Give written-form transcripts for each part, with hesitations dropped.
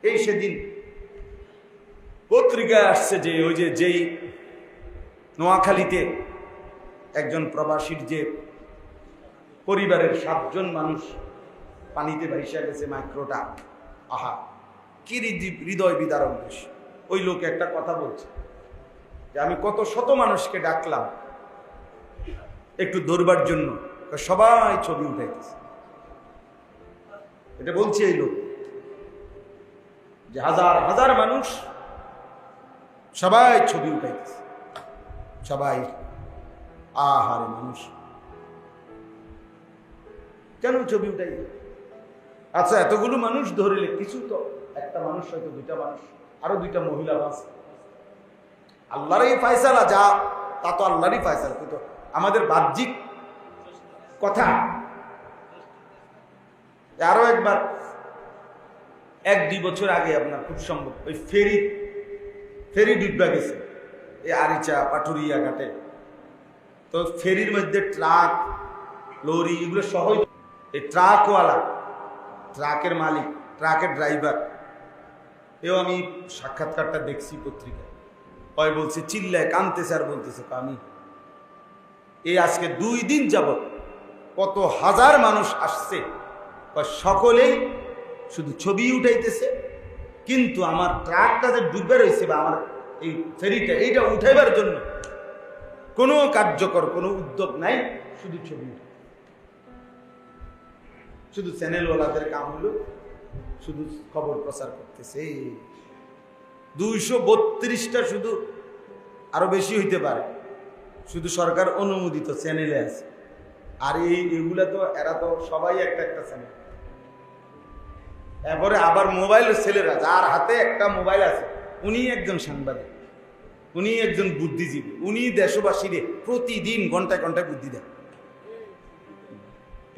এই সেদিন পত্রিকায় আসছে যে ওই যে যেই নোয়াখালীতে একজন প্রবাসীর যে পরিবারের 7 জন মানুষ পানিতে ভাইসা গেছে মাইক্রোটা, আহা কি হৃদয় বিদারক দৃশ্য। ওই লোক একটা কথা বলছে যে আমি কত শত মানুষকে ডাকলাম একটু ধরবার জন্য, সবাই ছবি উঠাইতেছে। এটা বলছে এই লোক যে হাজার হাজার মানুষ সবাই ছবি উঠাইতেছে, সবাই আহারে মানুষ কেন ছবি উঠাই? আচ্ছা এতগুলো মানুষ ধরিলে কিছু তো, একটা মানুষ হয়তো 2টা মানুষ, আরো 2টা মহিলা বাস, আল্লাহরই ফায়সালা, যা তা তো আল্লাহরই ফায়সালা, কিন্তু আমাদের বাহ্যিক কথা। আরো একবার 1-2 বছর আগে আপনার খুব সম্ভব ওই ফেরি ডুববা গেছে এই আরিচা পাটুরিয়া ঘাটে। তো ফেরির মধ্যে ট্রাক লরি এগুলো সহ, এই ট্রাকওয়ালা, ট্রাকের মালিক, ট্রাকের ড্রাইভার, এও আমি সাক্ষাৎকারটা দেখছি পত্রিকায়। ওই বলছে চিল্লায় কানতেছে আর বলতেছে আমি এই আজকে 2 দিন যাবত কত হাজার মানুষ আসছে, সকলেই শুধু ছবি উঠাইতেছে, কিন্তু আমার ট্রাকটা যে ডুবে রয়েছে বা আমার এই ফেরিটা এইটা উঠাইবার জন্য কোনো কার্যকর কোনো উদ্যোগ নাই, শুধু ছবি উঠে। শুধু চ্যানেলওয়ালাদের কাম হলো শুধু খবর প্রচার করতেছে। 232টা শুধু, আরো বেশি হইতে পারে, শুধু সরকার অনুমোদিত চ্যানেলে আছে। আর এগুলা তো এরা তো সবাই একটা একটা চ্যানেল। এরপরে আবার মোবাইলের ছেলেরা, যার হাতে একটা মোবাইল আছে উনি একজন সাংবাদিক, উনি একজন বুদ্ধিজীবী, উনি দেশবাসীরে প্রতিদিন ঘন্টায় ঘন্টায় বুদ্ধি দেন।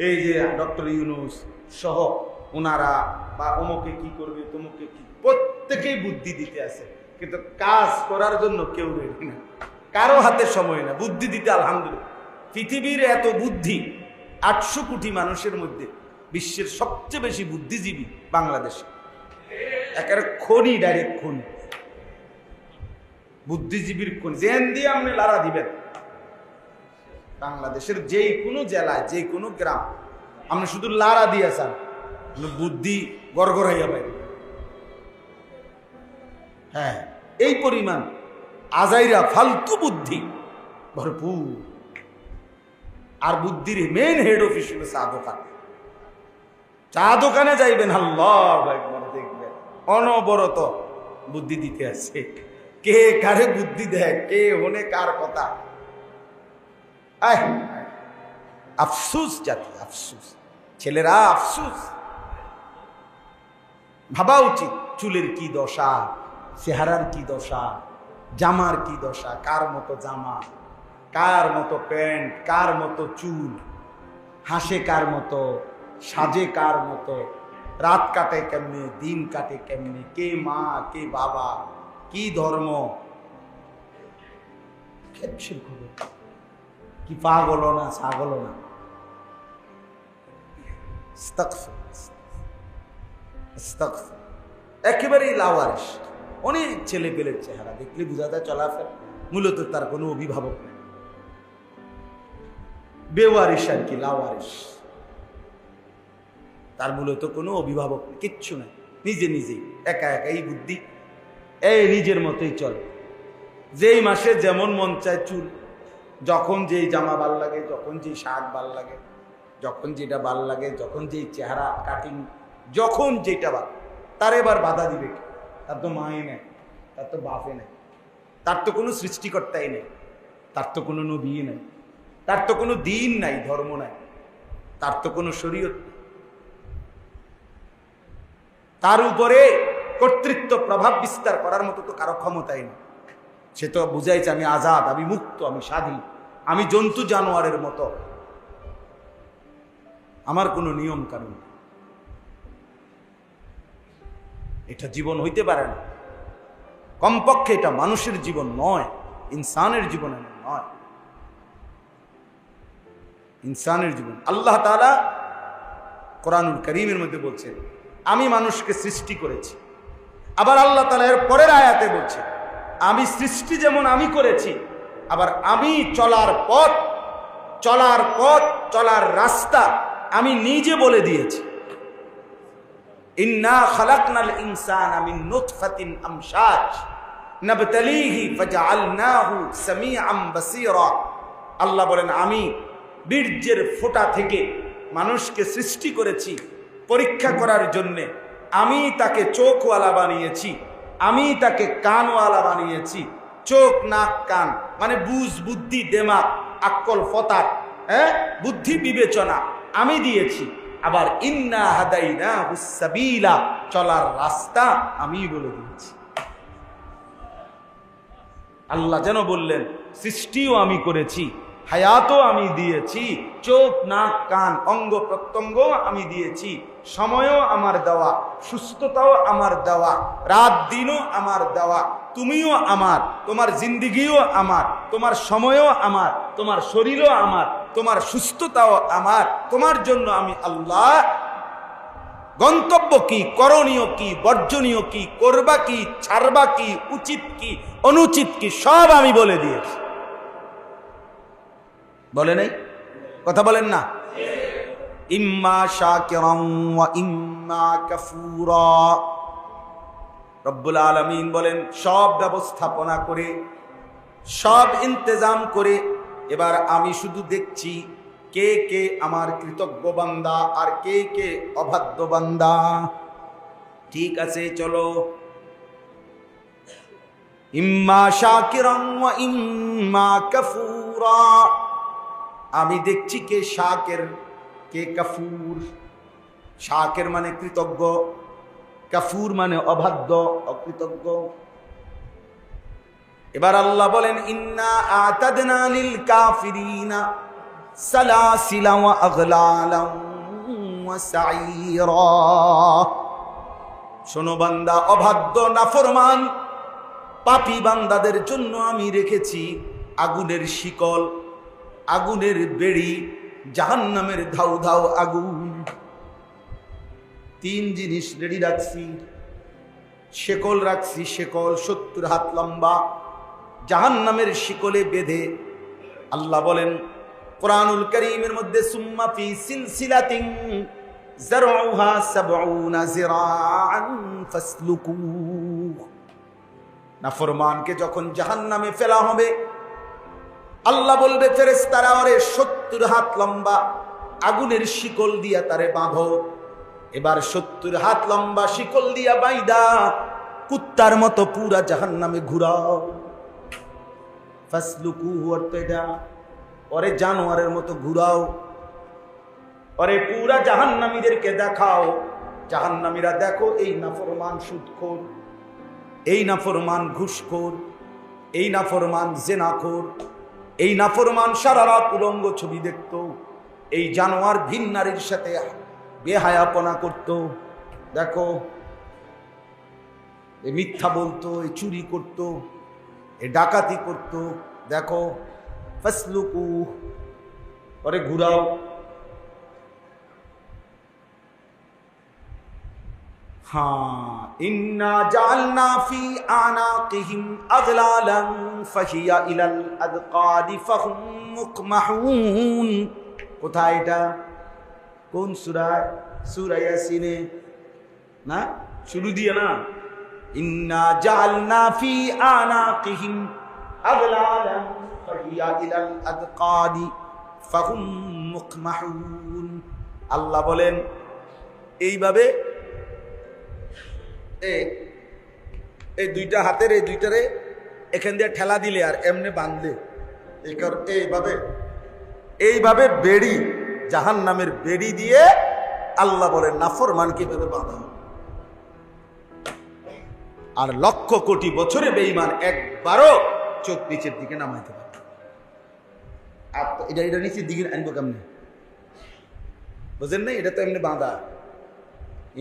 এই যে ডক্টর ইউনূস সহ ওনারা বা অমুকে কি করবে তমুকে কি, প্রত্যেকেই বুদ্ধি দিতে আছে, কিন্তু কাজ করার জন্য কেউ রেডি না, কারো হাতে সময় না বুদ্ধি দিতে। আলহামদুলিল্লাহ পৃথিবীর এত বুদ্ধি, 800 কোটি মানুষের মধ্যে বিশ্বের সবচেয়ে বেশি বুদ্ধিজীবী বাংলাদেশে, একেবারে খনি, ডাইরেক্ট খনি, বুদ্ধিজীবীর খনি। জেন দিয়ে আপনি লারা দিবেন বাংলাদেশের যে কোনো জেলায়, যে কোনো গ্রাম, আপনি শুধু লারা দিয়ে চান, বুদ্ধি গড়গড়াইয়া পাই। হ্যাঁ, এই পরিমাণ আজাইরা ফালতু বুদ্ধি ভরপুর। আর বুদ্ধির মেন হেড অফিস হলো চা দোকান। চা দোকানে যাইবেন, আল্লাহু আকবার, দেখবেন অনবরত বুদ্ধি দিতে আছে। কে কারে বুদ্ধি দেয়, কে হনে কার কথা। আফসুস জাতি, আফসুস, ছেলেরা আফসুস। ভাবা উচিত চুলের কি দশা, চেহারার কি দশা, জামার কি দশা, কার মতো জামা, কার মতো প্যান্ট, কার মতো চুল, হাসে কার মতো, সাজে কার মতো, রাত কাটে কেমনে, দিন কাটে কেমনে, কে মা কে বাবা, কি ধর্ম, খেপসের খবর, কি পাগল না ছাগল না। একেবারেই লাওয়ারিস। অনেক ছেলে পেলের চেহারা দেখলে বোঝা যায় চলাফেরা মূলত তার কোনো অভিভাবক নেই, বেওয়ারিস আর কি, লাওয়ারিস। তার মূলত কোনো অভিভাবক নেই, কিচ্ছু নাই, নিজে নিজেই একা একাই বুদ্ধি, এই নিজের মতোই চলে। যেই মাসে যেমন মন চায় চুল, যখন যেই জামা ভাল লাগে, যখন যেই শার্ট ভাল লাগে, যখন যেটা ভাল লাগে, যখন যেই চেহারা কাটিং, যখন যেটা ভাল, তার এবার বাধা দিবে কি? তার তো মায়ে নেই, তার তো বাপে নেই, তার তো কোনো সৃষ্টিকর্তাই নেই, তার তো কোনো নবী নাই, তার তো কোনো দিন নাই, ধর্ম নাই, তার তো কোনো শরীয়ত নেই, তার উপরে কর্তৃত্ব প্রভাব বিস্তার করার মতো তো কারো ক্ষমতাই নেই। সে তো বুঝাইছে আমি আজাদ, আমি মুক্ত, আমি স্বাধীন, আমি জন্তু জানোয়ারের মতো, আমার কোনো নিয়ম কানুন। এটা জীবন হইতে পারে না, কমপক্ষে এটা মানুষের জীবন নয়, ইনসানের জীবন নয়, ইনসানের জীবন। আল্লাহ তাআলা কোরআনুল কারীমের মধ্যে বলছেন আমি মানুষকে সৃষ্টি করেছি, আবার আল্লাহ তাআলা এর পরের আয়াতে বলছে, আমি সৃষ্টি যেমন আমি করেছি, আবার আমি চলার পথ চলার রাস্তা আমি নিজে বলে দিয়েছি। ইন্না খালাকনাল ইনসানা মিন নুতফাতিন আমশাজ নাবতালিহি ফাজআলনাহু সামিআম বাসীরা। আল্লাহ বলেন, আমি বীর্যের ফোঁটা থেকে মানুষকে সৃষ্টি করেছি পরীক্ষা করার জন্যে। আমি তাকে চোখওয়ালা বানিয়েছি, আমি তাকে কানওয়ালা বানিয়েছি। চোখ, নাক, কান মানে বুঝ, বুদ্ধি, দেমাগ, আক্কল, ফতার, বুদ্ধি, বিবেচনা আমি দিয়েছি। আবার ইন্না হাদাইনাহুস সাবিলা, চলার রাস্তা আমি বলে দিয়েছি। আল্লাহ যেন বললেন, সৃষ্টিও আমি করেছি, হায়াতও আমি দিয়েছি, চোখ, নাক, কান, অঙ্গ প্রত্যঙ্গ আমি দিয়েছি, সময়ও আমার দেওয়া, সুস্থতাও আমার দেওয়া, রাত দিনও আমার দেওয়া, তুমিও আমার, তোমার জিন্দিগিও আমার, তোমার সময়ও আমার, তোমার শরীরও আমার, তোমার সুস্থতাও আমার। তোমার জন্য আমি আল্লাহ গন্তব্য কি, করণীয় কি, বর্জনীয় কি, করবা কি, ছাড়বা কি, উচিত কি, অনুচিত কি, সব আমি বলে দিয়েছি। বলে নাই? কথা বলেন না? ইম্মা শাকিরান ওয়া ইম্মা কাফুরা। রব্বুল আলামিন বলেন, সব ব্যবস্থাপনা করে, সব ইন্তজাম করে এবার আমি শুধু দেখছি কে কে আমার কৃতজ্ঞ বান্দা আর কে কে অবাধ্য বান্দা। ঠিক আছে, চলো, ইম্মা শাকিরান ওয়া ইম্মা কাফুরা। আমি দেখছি কে শাকির, কে কাফুর। শাকির মানে কৃতজ্ঞ, কাফুর মানে অবাধ্য, অকৃতজ্ঞ। এবার আল্লাহ বলেন, ইন্না আতাদনা লিল কাফিরিনা সালাসিলা ওয়া আগলালান ওয়া সাইরা। শোনো বান্দা, অবাধ্য, নাফরমান, পাপী বান্দাদের জন্য আমি রেখেছি আগুনের শিকল, আগুনের বেড়ি, জাহান্নামের ধাউ ধাউ আগুন। তিন জিনিস রেডি রাখছি। শেকল রাখছি, শেকল 70 হাত লম্বা, জাহান্নামের শিকলে বেঁধে। আল্লাহ বলেন কোরআনুল কারীমের মধ্যে, সুম্মা ফি সিলসিলাতিন যারউহা 70 যিরাআন ফাসলুকু। নাফরমানকে যখন জাহান্নামে ফেলা হবে, আল্লাহ বলবে ফেরেশতারা, ওরে 70 হাত লম্বা আগুনের শিকল দিয়া তারে বাঁধো। এবার 70 হাত লম্বা শিকল দিয়া বাইদা কুত্তার মতো পুরা জাহান্নামে ঘুরাও। ফাসলুকু অর্থ এটা, ওরে জানোয়ারের মতো ঘুরাও, ওরে পুরা জাহান্নামীদেরকে দেখাও। জাহান্নামীরা দেখো, এই নাফরমান সুদখোর, এই নাফরমান ঘুষখোর, এই নাফরমান জেনাখোর, এই নাফরমান সারা রাত উলঙ্গ ছবি দেখত, এই জানোয়ার ভিন নারীর সাথে বেহায়াপনা করত। দেখো, এ মিথ্যা বলতো, এ চুরি করত, এ ডাকাতি করত। দেখো, ফাসলুকু, পরে ঘুরাও। হ্যাঁ, ইন্না জাআলনা ফি আনাকিহিম আগলালান ফাহিয়া ইলাল আযকাদি ফাহুম মুকমাহুন। কোথায় এটা? কোন সূরা? সূরা ইয়াসিনে না? শুরু দিয়ে না, ইন্না জাআলনা ফি আনাকিহিম আগলালান ফাহিয়া ইলাল আযকাদি ফাহুম মুকমাহুন। আল্লাহ বলেন, এইভাবে এই দুইটা হাতের এই দুইটারে এখান দিয়ে ঠেলা দিলে আর এমনি বাঁধলে, এইভাবে বেড়ি, জাহান্নামের বেড়ি দিয়ে আল্লাহ বলেন নাফরমানকে এভাবে বাঁধা। আর লক্ষ কোটি বছরে বেঈমান একবারও চোখ নিচের দিকে নামাইতে পারে। আর এটা নিচের দিকে আনবো কেমনে? বুঝেন না? এটা তো এমনি বাঁধা।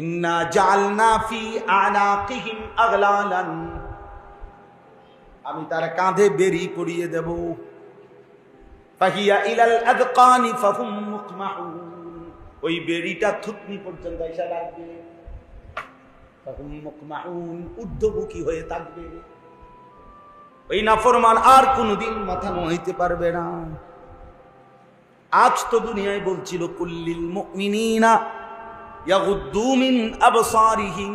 ইন্না জাআলনা ফি আনাকিহিম আগলালান, আমি তার কাঁধে বেড়ি পরিয়ে দেব। ফাহিয়া ইলাল আযকানি ফাহুম মুকমাহুন, ওই বেড়িটা থুতনি পর্যন্ত এসে লাগবে। ঊর্ধ্বমুখী হয়ে থাকবে। ওই নাফরমান আর কোনদিন মাথা নোয়াইতে পারবে না। আজ তো দুনিয়ায় বলছিল কুল্লিল মুমিনিনা ইয়াগুদ্দু মিন আবসারিহিম,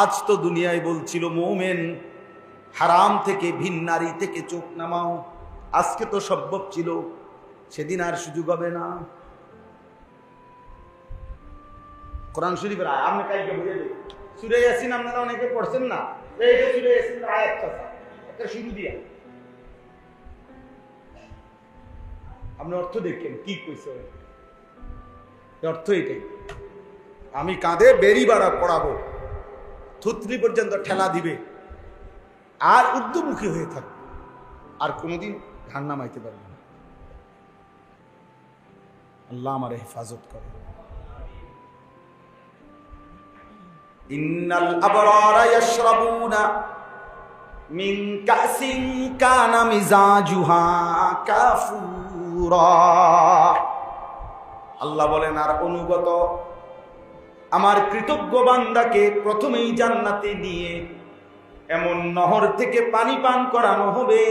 আজ তো দুনিয়ায় বলছিল মুমিন হারাম থেকে, ভিন নারী থেকে চোখ নামাও। আজকে তো সম্ভব ছিল, সেদিন আর সুযোগ হবে না। কোরআন শরীফের আয়াত আমি কাইকে বুঝে দেই। সূরা ইয়াসিন আপনারা অনেকে পড়ছেন না? এই যে সূরা ইয়াসিনের আয়াতটা একটা শুরু দিয়া আপনি অর্থ দেখেন কি কইছে। অর্থ এটাই, আমি কাঁধে বেরি বাড়া পড়াবো, থুতনি পর্যন্ত ঠেলা দিবে, আর ঊর্ধ্বমুখী হয়ে থাকবে, আর কোনোদিন ধান নামাইতে পারবে না। আল্লাহ আমার হেফাজত করে। ইন্নাল আবরারা ইয়াশরাবুনা মিন কাসিন কানা মিজাজুহা কাফুরা। আল্লাহ বলেন, আর অনুগত আমার কৃতজ্ঞ বান্দাকে প্রথমেই জান্নাতে নিয়ে এমন নহর থেকে পানি পান করানো হবে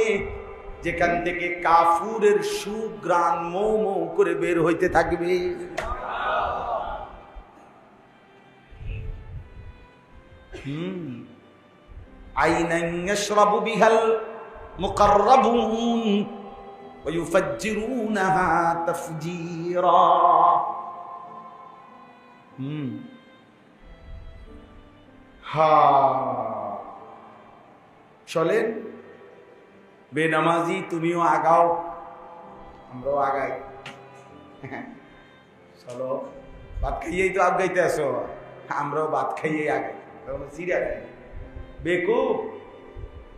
যেখান থেকে কাফুরের সুঘ্রাণ মৌ মৌ করে বের হইতে থাকবে। আইনান ইয়াশরাবু বিহাল মুকাররাবুন ওয়া ইউফাজ্জিরুনাহা তাফজীরা। চলেন বেনামাজি, তুমিও আগাও, আমরাও আগাই। চলো, ভাত খাইয়েই তো আগাইতে আসো, আমরাও ভাত খাইয়েই আগাই। বেকুব,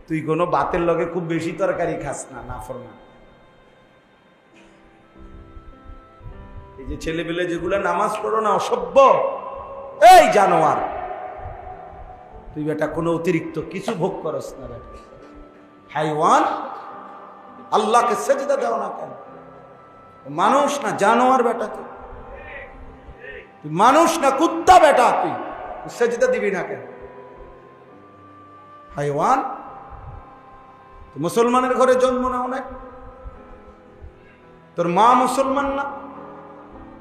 তুই কোনো ভাতের লগে খুব বেশি তরকারি খাস না, নাফরমান। এই যে ছেলেবেলে যেগুলা নামাজ পড়ো না, অসভ্য, এই জানোয়ার, তুই বেটা কোনো অতিরিক্ত কিছু ভোগ করস না রে হাইওয়ান। আল্লাহকে সেজদা দাও না কেন? মানুষ না জানোয়ার বেটা, তুই মানুষ না কুত্তা বেটা, তুই সেজদা দিবি না কেন? হাইওয়ান, মুসলমানের ঘরে জন্ম না অনেক, তোর মা মুসলমান না,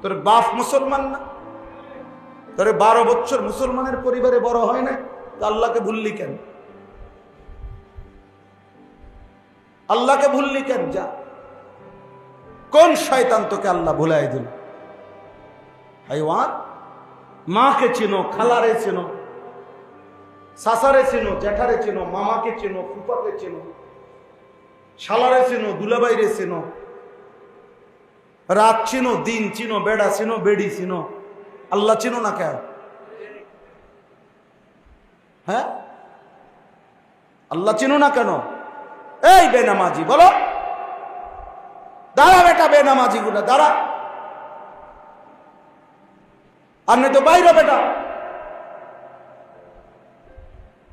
তোর বাপ মুসলমান না, তোর 12 বছর মুসলমানের পরিবারে বড় হয় না, তো আল্লাহকে ভুললি কেন? আল্লাহকে ভুললি কেন? যা, কোন শয়তান তোকে আল্লাহ ভুলাই দিল? হাইওয়ান, মাকে চেনো, খালারে চেনো, সাসারে চেনো, জ্যাঠারে চেনো, মামাকে চেনো, ফুপাকে চেনো, শালারে চেনো, দুলাবাইরে চেনো, রাত চিনো, দিন চিনো, বেড়া চিনো, বেড়ি চিনো, আল্লাহ চিনো না কেন? হ্যাঁ, আল্লাহ চিনো না কেন? এই বেনামাজি, বলো, দাঁড়া বেটা, বেনামাজি গুলা দাঁড়া, আর নেই তো বাইরে বেটা,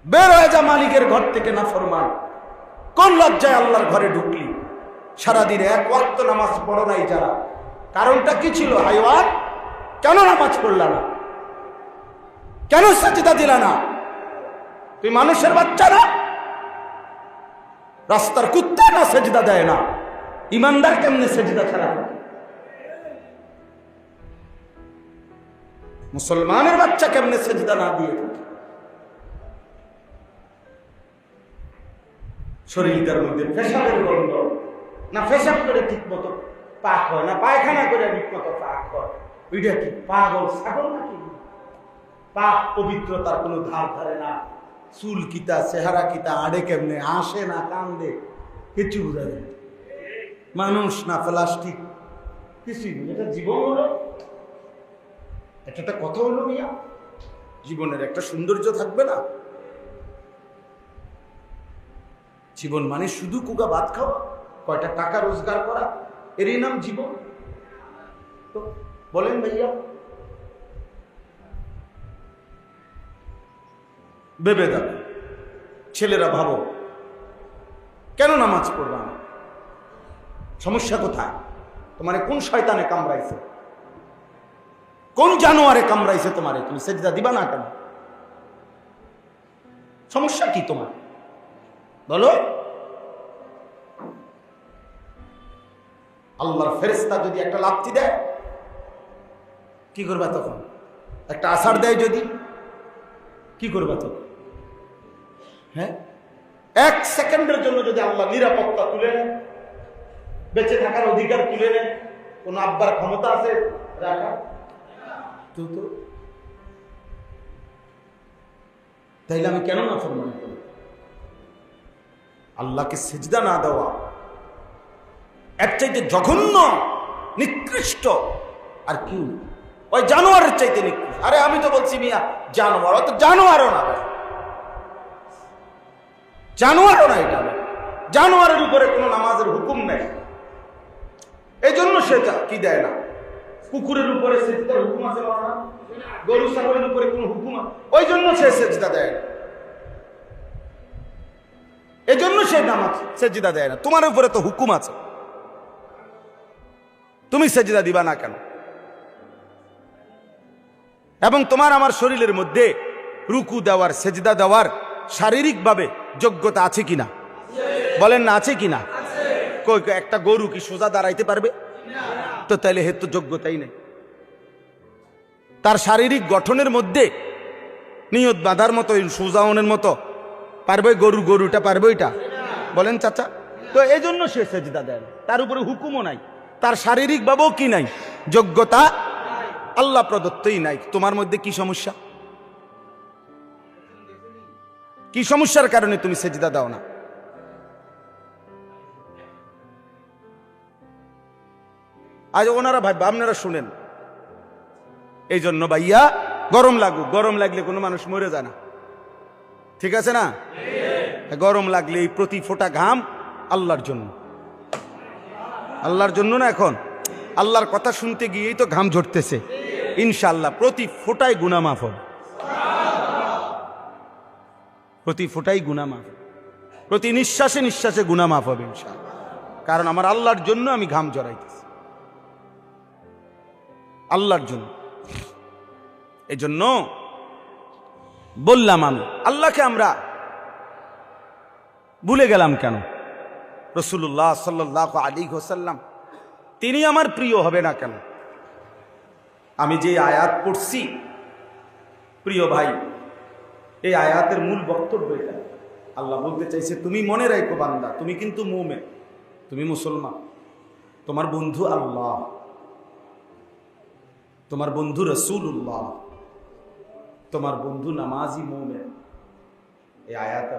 বের হয়ে যা মালিকের ঘর থেকে, না ফরমান। কোন লজ্জায় আল্লাহর ঘরে ঢুকলি? সারাদিনে এক ওয়াক্ত নামাজ পড়ো নাই যারা, কারণটা কি ছিল? হাইওয়ান, কেন নামাজ পড়লা না? কেন সাজদা দিলা না? তুই মানুষের বাচ্চা না? রাস্তার কুত্তা না সেজদা দেয় না, ইমানদার কেমনে সেজদা ছাড়া? মুসলমানের বাচ্চা কেমনে সেজদা না দিয়ে থাকে? শরীরটার মধ্যে পেশাবের গন্ধ, না পেশাব করে ঠিক মতো পাক হয়, না পায়খানা করে ঠিক মতো পাক হয়, ওইটা কি পাগল ছাগল নাকি? পাক পবিত্রতার কোনো ধার ধারে না, চুল কিতা, চেহারা কিতা, আড়ে কেমনে, হাসে না কান্দে, কিছু বোঝা যায়। মানুষ না প্লাস্টিক, কিছুই নেই। এটা জীবন হলো, একটা কথা হলো মিয়া, জীবনের একটা সৌন্দর্য থাকবে না? জীবন মানে শুধু কুকা ভাত খাওয়া, কয়টা টাকা রোজগার করা, এরই নাম জীবন? তো বলেন ভাইয়া, ভেবে দেখো, ছেলেরা ভাবো, কেন নামাজ পড়বা না? সমস্যা কোথায়? তোমারে কোন শয়তানে কামড়াইছে? কোন জানোয়ারে কামড়াইছে তোমারে? তুমি সেজদা দিবা না কেন? সমস্যা কি তোমার বলো? আল্লাহর ফেরেশতা যদি একটা লাথি দেয় কি করবা তখন? একটা আছাড় দেয় যদি কি করবা তখন? হ্যাঁ, এক সেকেন্ডের জন্য যদি আল্লাহ নিরাপত্তা তুলে নেন, বেঁচে থাকার অধিকার তুলে নেন, কোন আব্বার ক্ষমতা আছে রাখা? তো তাইলে আমি কেন নাফরমানি করি? আল্লাহকে সিজদা না দেওয়া এর চাইতে জঘন্য নিকৃষ্ট আর কি? ওই জানোয়ারের চাইতে নিকৃষ্ট। আরে আমি তো বলছি মিয়া জানোয়ার, তো জানোয়ারও না ভাই, জানোয়ারও না। এটা জানোয়ারের উপরে কোনো নামাজের হুকুম নেই, এই জন্য সে কি দেয় না। কুকুরের উপরে সেজদার হুকুম আছে না? গরু ছাগলের উপরে কোনো হুকুম, ওই জন্য সে সেজদা দেয় না, এই জন্য সে নামাজ সেজদা দেয় না। তোমার উপরে তো হুকুম আছে, তুমি সেজদা দিবা না কেন? এবং তোমার আমার শরীরের মধ্যে রুকু দেওয়ার সেজদা দেওয়ার শারীরিকভাবে যোগ্যতা আছে কিনা বলেন না? আছে কিনা? একটা গরু কি সোজা দাঁড়াইতে পারবে? তো তাইলে হেতু যোগ্যতাই নেই। তার শারীরিক গঠনের মধ্যে নিয়ত বাঁধার মতো, সোজাওনের মতো পারবে গরুটা পারবে এটা? বলেন চাচা। তো এই জন্য সে সেজদা দেয় না, তার উপরে হুকুমও নাই, তার শারীরিক ভাবেও কি নাই, যোগ্যতা আল্লাহ প্রদত্তই নাই। তোমার মধ্যে কি সমস্যা? কি সমস্যার কারণে তুমি সেজদা দাও না? আজ ওনারা ভাই আপনারা শুনেন, এই জন্য ভাইয়া গরম লাগুক, গরম লাগলে কোনো মানুষ মরে যায় না, ঠিক আছে না? গরম লাগলে এই প্রতি ফোঁটা ঘাম আল্লাহর জন্য, আল্লাহর জন্য না। এখন আল্লাহর কথা শুনতে গিয়েই তো ঘাম ঝরতেছে, ইনশাআল্লাহ প্রতি ফোঁটায় গুনাহ মাফ হবে, প্রতি ফোঁটাই গুনাহ মাফ, প্রতি নিঃশ্বাসে নিঃশ্বাসে গুনাহ মাফ হবে ইনশাআল্লাহ। কারণ আমার আল্লাহর জন্য আমি ঘাম জড়াইতেছি, আল্লাহর জন্য। এই জন্য বললাম আমি আল্লাহকে আমরা ভুলে গেলাম কেন? রাসূলুল্লাহ সাল্লাল্লাহু আলাইহি ওয়াসাল্লাম তিনি আমার প্রিয় হবে না কেন? আমি যে আয়াত পড়ছি প্রিয় ভাই, এই আয়াতের মূল বক্তব্য এটা। আল্লাহ বলতে চাইছে তুমি মনে রাখো বান্দা, তুমি কিন্তু মুমিন, তুমি মুসলমান, তোমার বন্ধু আল্লাহ, তোমার বন্ধু রাসূলুল্লাহ, তোমার বন্ধু নামাজি মুমিন। এই আয়াত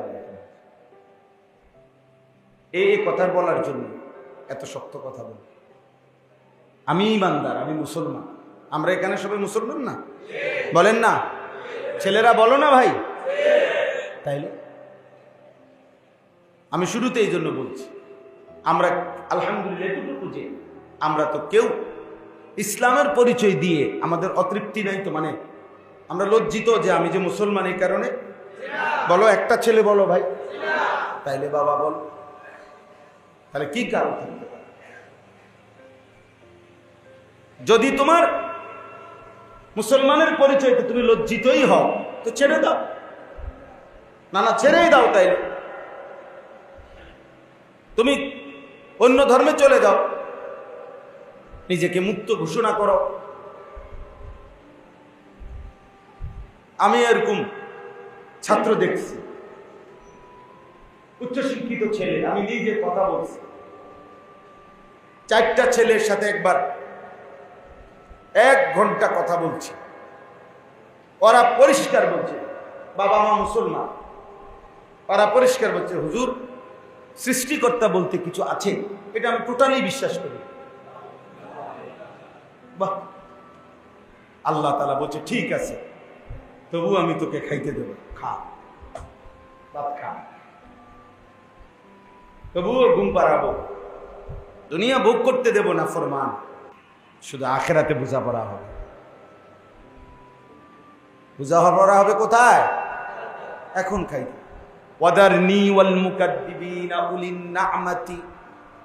এই কথা বলার জন্য এত শক্ত কথা বল। আমি ইমানদার, আমি মুসলমান। আমরা এখানে সবাই মুসলমান না? বলেন না? ছেলেরা বলো না ভাই? তাইলে আমি শুরুতে এই জন্য বলছি, আমরা আলহামদুলিল্লাহ এটুকু যে আমরা তো কেউ ইসলামের পরিচয় দিয়ে আমাদের অতৃপ্তি নাই তো, মানে আমরা লজ্জিত যে আমি যে মুসলমান এই কারণে। বলো একটা ছেলে বলো ভাই, তাইলে বাবা বল, তাহলে কি কারণ থাকতে পারে? যদি তোমার মুসলমানের পরিচয়তে তুমি লজ্জিতই হও তো ছেড়ে দাও, না ছেড়েই দাও। তাইলে তুমি অন্য ধর্মে চলে যাও, নিজেকে মুক্ত ঘোষণা করো। আমি এরকম ছাত্র দেখছি, উচ্চশিক্ষিত ছেলে, আমি নিজে কথা বলছি, 4টা ছেলের সাথে একবার 1 ঘন্টা কথা বলছি। ওরা পরিষ্কার বলছে বাবা মা মুসলমান, ওরা পরিষ্কার বলছে হুজুর সৃষ্টিকর্তা বলতে কিছু আছে, এটা আমি টোটালি বিশ্বাস করি। বাহ, আল্লাহ তাআলা বলছে ঠিক আছে, তবু আমি তোকে খাইতে দেব, খা ভাত খা, তবুও ঘুম পাড়াবো, দুনিয়া ভোগ করতে দেব না ফরমান, শুধু আখেরাতে বোঝাপড়া হবে। বোঝাপড়া হবে কোথায়? এখন খাইতে। ওয়াদারনি ওয়াল মুকাদ্দিবিনা উলিন নি'মাতি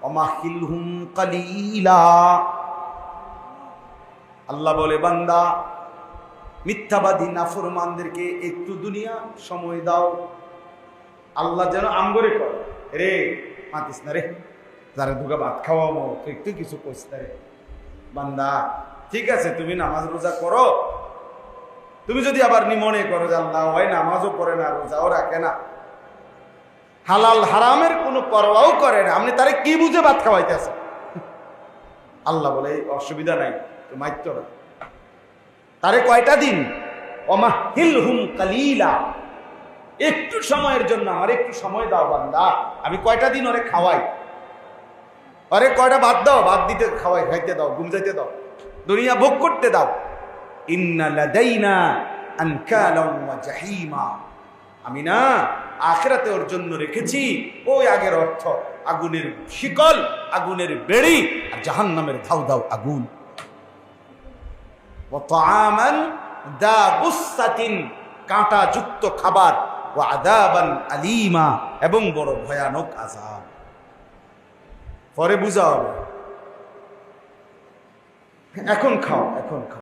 ওয়ামাহিলহুম কালিলা। আল্লাহ বলে বান্দা মিথ্যাবাদী নাফরমানদেরকে একটু দুনিয়া সময় দাও, আল্লাহ যেন আমগরে কর রে মাতিস না রে, যারা দুগা ভাত খাওয়াবো তুই একটু কিছু কইস না রে বান্দা। ঠিক আছে তুমি নামাজ রোজা করো, তুমি যদি আবার মনে করো যে আল্লাহ হয় নামাজও পড়ে না রোজাও রাখে না, হালাল হারামের কোনো পরোয়াও করে না, আপনি তারে কি বুঝে ভাত খাওয়াইতেছে? আল্লাহ বলে অসুবিধা নাই, তো মাইতো না তারে কয়টা দিন, ওমাহিলহুম কালিলা, একটু সময়ের জন্য আমার একটু সময় দাও বান্দা, আমি কয়টা দিন ওরে খাওয়াই, আরে কয়টা ভাত দাও, ভাত দিতে খাওয়াই, খাইতে দাও, ঘুম যাইতে দাও, দুনিয়া ভোগ করতে দাও। ইন্না লাদাইনা আনকালাম ওয়া জাহিমা, আমি না আখিরাতে ওর জন্য রেখেছি ওই আগের অর্থ, আগুনের শিকল, আগুনের বেড়ি, আর জাহান্নামের ধাউ ধাউ আগুন। ওয়া তাআমান দা গুসসাতিন, কাঁটা যুক্ত খাবার, ওয়া আযাবান আলীমা, এবং বড় ভয়ানক আযাব। পরে বুঝা হবে, এখন খাও, এখন খাও।